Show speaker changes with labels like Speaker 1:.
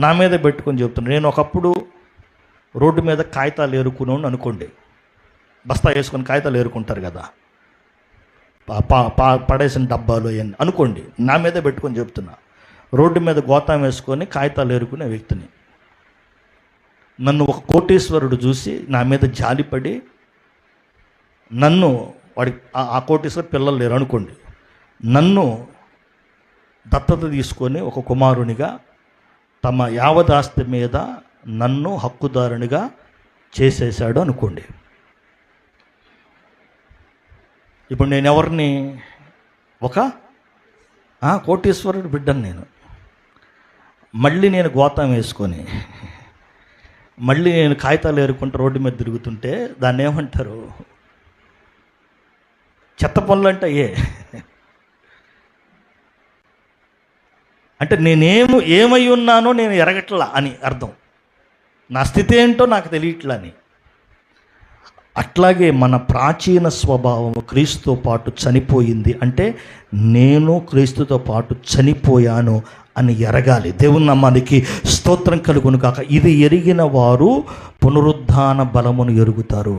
Speaker 1: నా మీద పెట్టుకొని చెప్తున్నాను. నేను ఒకప్పుడు రోడ్డు మీద కాగితాలు ఏరుకున్నాను అనుకోండి, బస్తా వేసుకొని కాగితాలు ఏరుకుంటారు కదా, పడేసిన డబ్బాలు అవన్నీ అనుకోండి. నా మీద పెట్టుకొని చెప్తున్నా, రోడ్డు మీద గోతాం వేసుకొని కాగితాలు ఏరుకునే వ్యక్తిని. నన్ను ఒక కోటీశ్వరుడు చూసి నా మీద జాలిపడి నన్ను, వాడి ఆ కోటీశ్వరుడు పిల్లలు లేరు అనుకోండి, నన్ను దత్తత తీసుకొని ఒక కుమారునిగా తమ యావదాస్తి మీద నన్ను హక్కుదారునిగా చేసేసాడు అనుకోండి. ఇప్పుడు నేను ఎవరిని? ఒక కోటీశ్వరుడు బిడ్డను నేను. మళ్ళీ నేను గోతం వేసుకొని మళ్ళీ నేను కాగితాలు ఏరుకుంటూ రోడ్డు మీద తిరుగుతుంటే దాన్ని ఏమంటారు? చెత్త పనులు అంటే అంటే ఏమై ఉన్నానో నేను ఎరగట్లా అని అర్థం. నా స్థితి ఏంటో నాకు తెలియట్లా అని. అట్లాగే మన ప్రాచీన స్వభావం క్రీస్తుతో పాటు చనిపోయింది అంటే నేను క్రీస్తుతో పాటు చనిపోయాను అని ఎరగాలి. దేవుని నామానికి స్తోత్రం కలుగును కాక. ఇది ఎరిగిన వారు పునరుద్ధాన బలమును ఎరుగుతారు.